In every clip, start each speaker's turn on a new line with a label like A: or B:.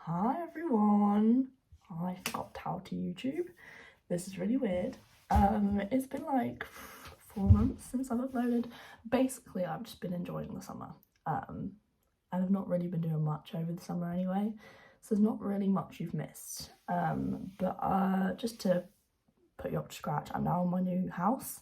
A: Hi everyone, I forgot how to YouTube. This is really weird. It's been like 4 months since I've uploaded. Basically, I've just been enjoying the summer. And I've not really been doing much over the summer anyway, so there's not really much you've missed. But just to put you up to scratch, I'm now in my new house.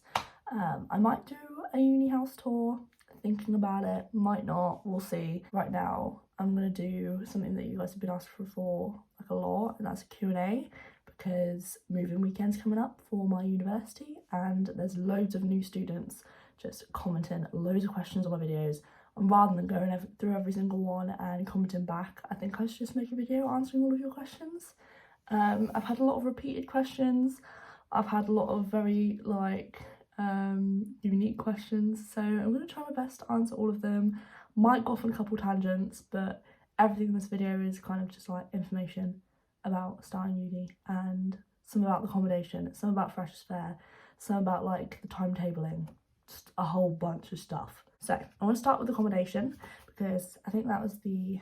A: I might do a uni house tour, thinking about it, might not, we'll see. Right now I'm gonna do something that you guys have been asking for like a lot, and that's a Q&A, because moving weekend's coming up for my university and there's loads of new students just commenting loads of questions on my videos, and rather than going through every single one and commenting back, I think I should just make a video answering all of your questions. I've had a lot of repeated questions. I've had a lot of very unique questions, so I'm going to try my best to answer all of them. Might go off on a couple tangents, but everything in this video is kind of just like information about starting uni, and some about the accommodation, some about freshers fair, some about like the timetabling, just a whole bunch of stuff. So I want to start with accommodation because I think that was the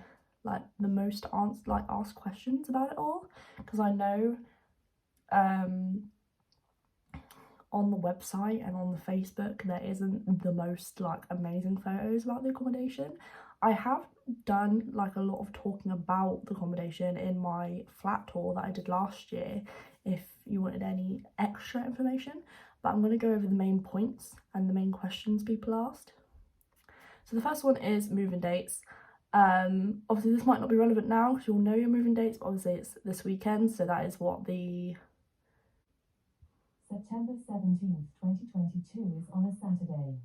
A: most asked questions about it all, because I know on the website and on the Facebook there isn't the most amazing photos about the accommodation. I have done a lot of talking about the accommodation in my flat tour that I did last year if you wanted any extra information, but I'm going to go over the main points and the main questions people asked. So the first one is moving dates. Obviously this might not be relevant now because you'll know your moving dates, but obviously it's this weekend, so that is what the
B: September 17th, 2022 is on a Saturday.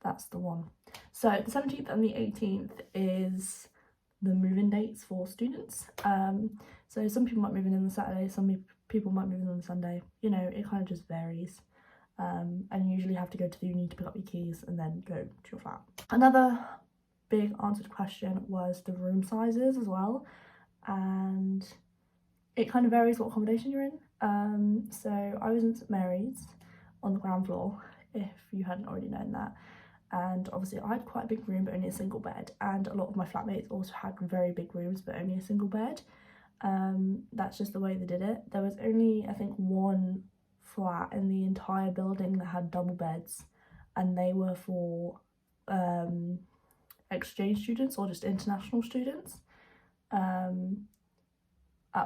A: That's the one. So the 17th and the 18th is the move-in dates for students. So some people might move in on the Saturday, some people might move in on the Sunday. You know, it kind of just varies. And you usually have to go to the uni to pick up your keys and then go to your flat. Another big answered question was the room sizes as well. And it kind of varies what accommodation you're in. So I was in St Mary's on the ground floor, if you hadn't already known that, and obviously I had quite a big room but only a single bed, and a lot of my flatmates also had very big rooms but only a single bed. That's just the way they did it. There was only, I think, one flat in the entire building that had double beds, and they were for exchange students or just international students.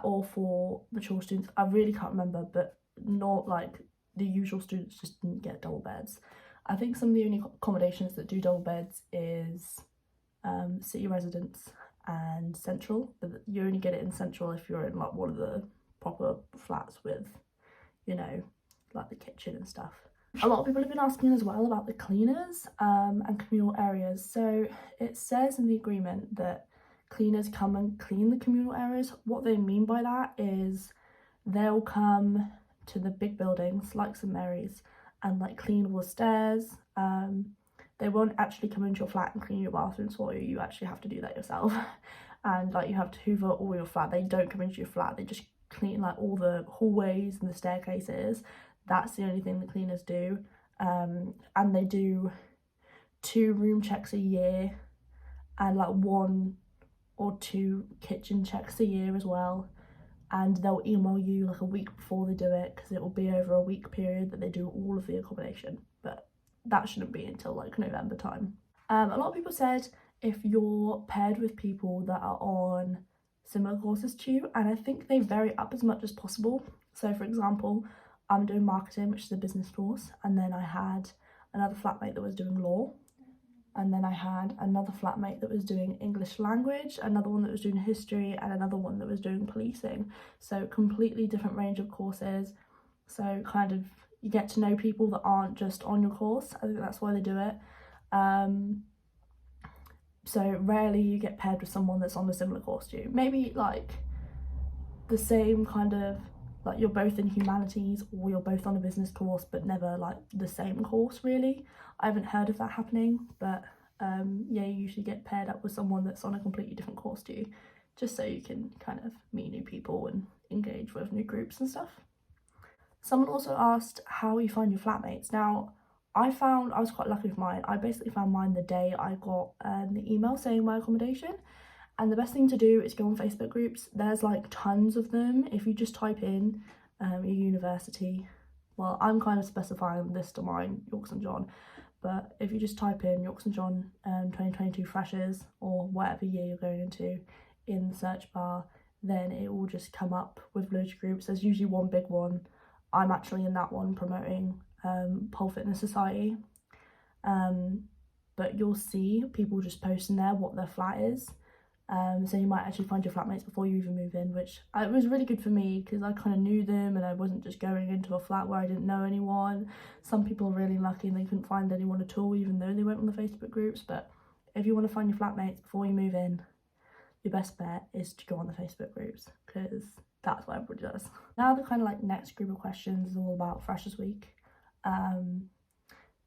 A: Or for mature students, I really can't remember, but not the usual students just didn't get double beds. I think some of the only accommodations that do double beds is city residence and central, but you only get it in central if you're in one of the proper flats with, you know, the kitchen and stuff. A lot of people have been asking as well about the cleaners and communal areas. So it says in the agreement that cleaners come and clean the communal areas. What they mean by that is they'll come to the big buildings like St Mary's and clean all the stairs. They won't actually come into your flat and clean your bathrooms for you. You actually have to do that yourself. And you have to hoover all your flat. They don't come into your flat, they just clean all the hallways and the staircases. That's the only thing the cleaners do. And they do 2 room checks a year and 1 or 2 kitchen checks a year as well, and they'll email you a week before they do it, because it will be over a week period that they do all of the accommodation, but that shouldn't be until November time. A lot of people said if you're paired with people that are on similar courses to you, and I think they vary up as much as possible. So for example, I'm doing marketing, which is a business course, and then I had another flatmate that was doing law, and then I had another flatmate that was doing English language, another one that was doing history, and another one that was doing policing. So completely different range of courses. So kind of you get to know people that aren't just on your course. I think that's why they do it. So rarely you get paired with someone that's on a similar course to you. Maybe the same kind of, you're both in humanities or you're both on a business course, but never the same course really. I haven't heard of that happening, but yeah, you usually get paired up with someone that's on a completely different course to you, just so you can kind of meet new people and engage with new groups and stuff. Someone also asked how you find your flatmates. Now, I was quite lucky with mine. I basically found mine the day I got the email saying my accommodation, And the best thing to do is go on Facebook groups. There's like tons of them. If you just type in your university, well, I'm kind of specifying this to mine, York St John, but if you just type in York St John 2022 freshers or whatever year you're going into in the search bar, then it will just come up with loads of groups. There's usually one big one. I'm actually in that one promoting Pole Fitness Society. But you'll see people just posting there what their flat is. So you might actually find your flatmates before you even move in, which it was really good for me because I kind of knew them and I wasn't just going into a flat where I didn't know anyone. Some people are really lucky and they couldn't find anyone at all even though they went on the Facebook groups. But if you want to find your flatmates before you move in, your best bet is to go on the Facebook groups because that's what everybody does. Now the kind of like next group of questions is all about Freshers Week.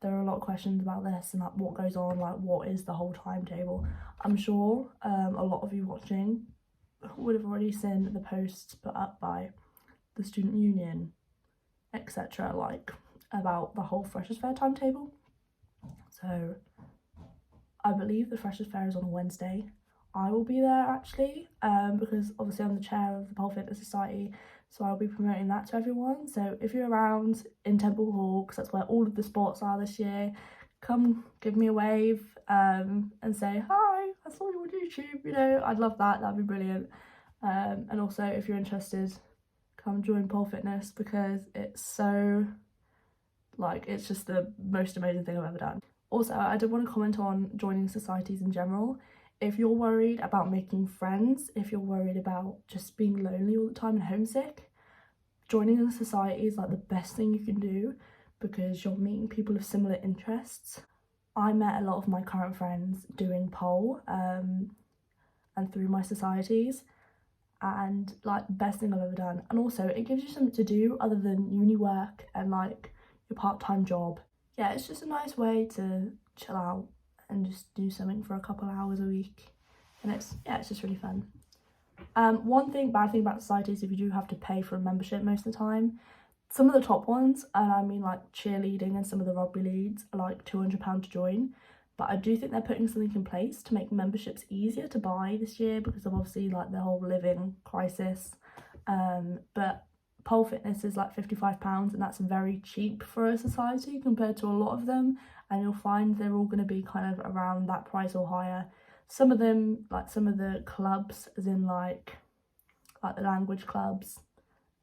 A: There are a lot of questions about this and like what goes on, like what is the whole timetable. I'm sure a lot of you watching would have already seen the posts put up by the student union, etc., like about the whole Freshers Fair timetable. So I believe the Freshers Fair is on a Wednesday. I will be there actually because obviously I'm the chair of the Pole Fitness Society, so I'll be promoting that to everyone. So if you're around in Temple Hall, because that's where all of the sports are this year, come give me a wave and say hi, I saw you on YouTube, you know, I'd love that, that'd be brilliant. And also if you're interested, come join Pole Fitness because it's so, like, it's just the most amazing thing I've ever done. Also, I did want to comment on joining societies in general. If you're worried about making friends, if you're worried about just being lonely all the time and homesick, joining a society is like the best thing you can do because you're meeting people of similar interests. I met a lot of my current friends doing pole and through my societies, and like best thing I've ever done. And also it gives you something to do other than uni work and like your part-time job. Yeah, it's just a nice way to chill out and just do something for a couple hours a week, and it's just really fun. One bad thing about societies, if you do have to pay for a membership most of the time. Some of the top ones, and I mean like cheerleading and some of the rugby leagues, are like £200 to join, but I do think they're putting something in place to make memberships easier to buy this year because of obviously like the whole living crisis. But pole fitness is like £55 and that's very cheap for a society compared to a lot of them, and you'll find they're all going to be kind of around that price or higher. Some of them, like some of the clubs, as in like the language clubs,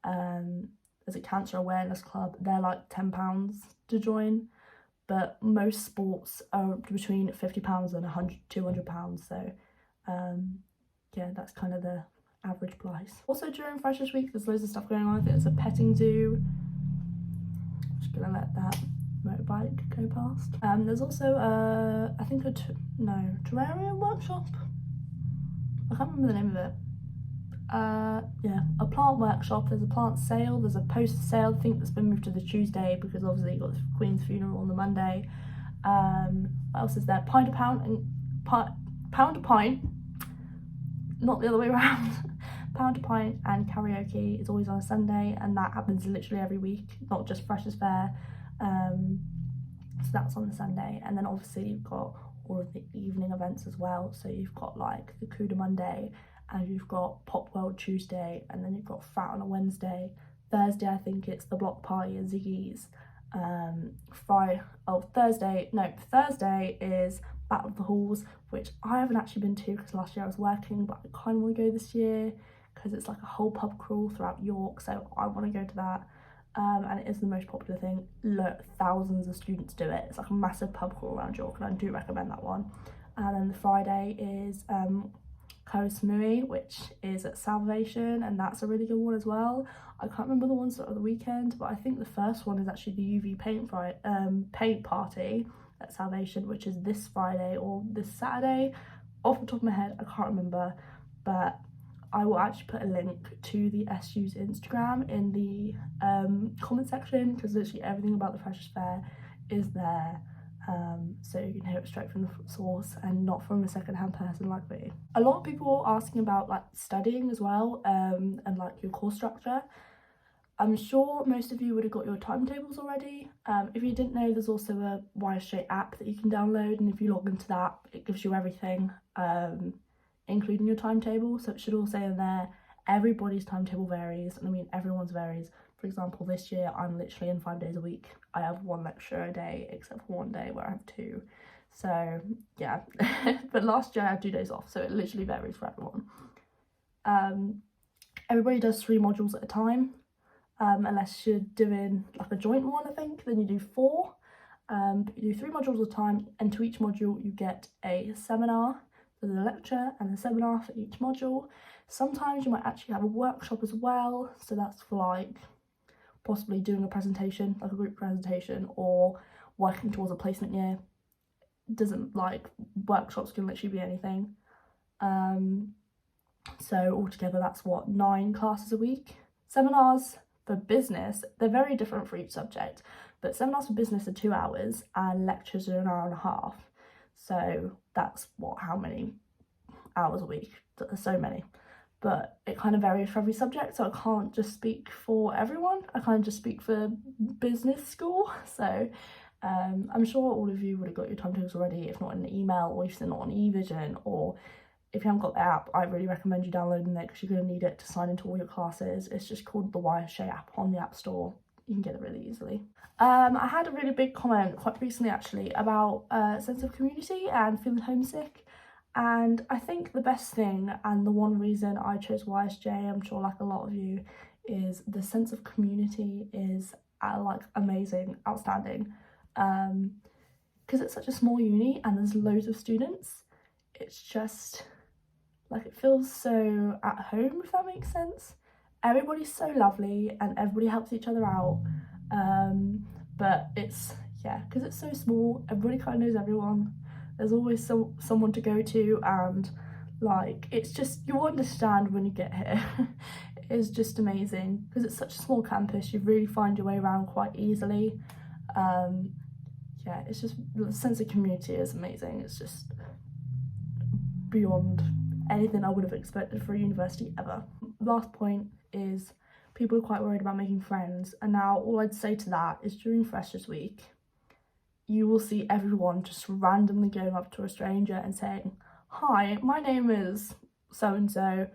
A: there's a cancer awareness club, they're like £10 to join, but most sports are between £50 and £200, so yeah, that's kind of the average price. Also during Freshers Week there's loads of stuff going on. There's a petting zoo, just gonna let that motorbike go past. There's also I think terrarium workshop, I can't remember the name of it. Yeah, a plant workshop, there's a plant sale, there's a poster sale, I think that's been moved to the Tuesday because obviously you got the Queen's funeral on the Monday. What else is there? Pound to pint, not the other way around. Pound to pint and karaoke is always on a Sunday, and that happens literally every week, not just Freshers Fair. So that's on the Sunday, and then obviously you've got all of the evening events as well. So you've got like the Cuda Monday, and you've got Pop World Tuesday, and then you've got Frat on a Wednesday. Thursday I think it's the block party at Ziggy's. Thursday is Battle of the Halls, which I haven't actually been to because last year I was working, but I kind of want to go this year because it's like a whole pub crawl throughout York, so I want to go to that. And it is the most popular thing. Look, thousands of students do it. It's like a massive pub crawl around York, and I do recommend that one. And then the Friday is Koh Samui, which is at Salvation, and that's a really good one as well. I can't remember the ones that are the weekend, but I think the first one is actually the UV paint party at Salvation, which is this Friday or this Saturday. Off the top of my head, I can't remember, but I will actually put a link to the SU's Instagram in the comment section because literally everything about the Freshers Fair is there. So you can hear it straight from the source and not from a second-hand person like me. A lot of people are asking about like studying as well, and like your course structure. I'm sure most of you would have got your timetables already. If you didn't know, there's also a Wire Straight app that you can download, and if you log into that, it gives you everything. including your timetable. So it should all say in there, everybody's timetable varies, and I mean everyone's varies. For example, this year I'm literally in 5 days a week. I have 1 lecture a day, except for one day where I have 2. So yeah, but last year I had 2 days off, so it literally varies for everyone. Everybody does 3 modules at a time, unless you're doing like a joint one, I think, then you do 4. But you do 3 modules at a time, and to each module you get a seminar. So there's a lecture and a seminar for each module. Sometimes you might actually have a workshop as well, so that's for like possibly doing a presentation, like a group presentation, or working towards a placement year. Doesn't, like, workshops can literally be anything. So altogether that's what, 9 classes a week. Seminars for business, they're very different for each subject, but seminars for business are 2 hours and lectures are 1.5 hours. So that's what, how many hours a week? So many. But it kind of varies for every subject, so I can't just speak for everyone. I can't just speak for business school. So I'm sure all of you would have got your timetables already, if not in an email, or if they're not on eVision, or if you haven't got the app, I really recommend you downloading it because you're going to need it to sign into all your classes. It's just called the Wireshay app on the App Store. You can get it really easily. I had a really big comment quite recently actually about sense of community and feeling homesick. And I think the best thing, and the one reason I chose YSJ, I'm sure like a lot of you, is the sense of community is like amazing, outstanding. Because it's such a small uni and there's loads of students, it's just like, it feels so at home, if that makes sense. Everybody's so lovely and everybody helps each other out. But it's, yeah, because it's so small, everybody kind of knows everyone. There's always someone to go to, and like, it's just, you'll understand when you get here. It's just amazing because it's such a small campus, you really find your way around quite easily. Yeah, it's just, the sense of community is amazing. It's just beyond anything I would have expected for a university ever. Last point is, people are quite worried about making friends, and now all I'd say to that is during Freshers Week, you will see everyone just randomly going up to a stranger and saying, "Hi, my name is so-and-so,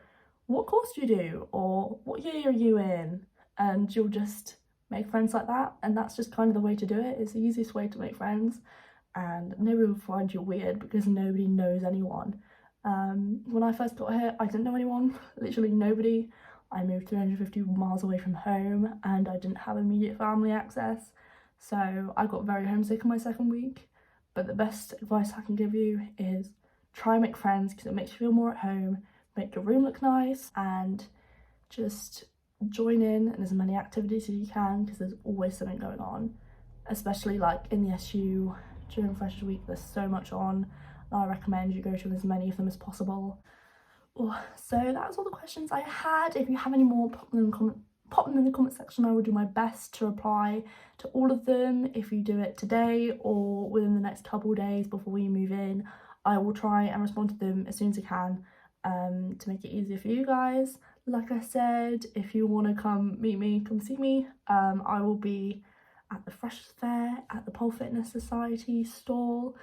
A: what course do you do?" or "What year are you in?" And you'll just make friends like that, and that's just kind of the way to do it. It's the easiest way to make friends, and nobody will find you weird because nobody knows anyone. When I first got here, I didn't know anyone, literally nobody. I moved 350 miles away from home and I didn't have immediate family access. So I got very homesick in my second week, but the best advice I can give you is try and make friends because it makes you feel more at home, make your room look nice, and just join in as many activities as you can because there's always something going on, especially like in the SU during Freshers Week. There's so much on, and I recommend you go to as many of them as possible. So that's all the questions I had. If you have any more, pop them in the comment section. I will do my best to reply to all of them. If you do it today or within the next couple of days before you move in, I will try and respond to them as soon as I can, to make it easier for you guys. Like I said, if you want to come meet me, come see me. I will be at the Freshers Fair at the Pole Fitness Society stall,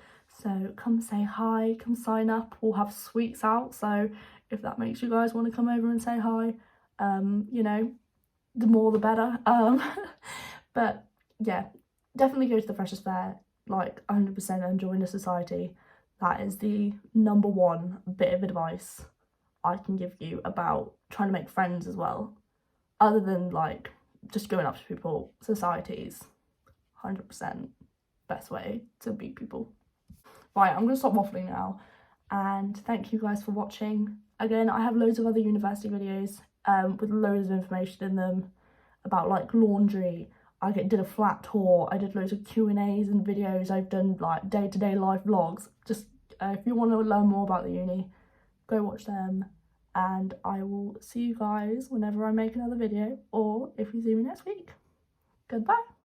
A: so come say hi, come sign up. We'll have sweets out, so if that makes you guys want to come over and say hi, you know, the more the better. But yeah, definitely go to the Freshers Fair, like 100%, and join the society. That is the #1 bit of advice I can give you about trying to make friends as well, other than like just going up to people. Societies, 100% best way to meet people. Right, I'm gonna stop waffling now, and thank you guys for watching. Again, I have loads of other university videos with loads of information in them about like laundry. I did a flat tour, I did loads of Q&As and videos, I've done like day-to-day life vlogs. Just if you want to learn more about the uni, go watch them, and I will see you guys whenever I make another video, or if you see me next week. Goodbye.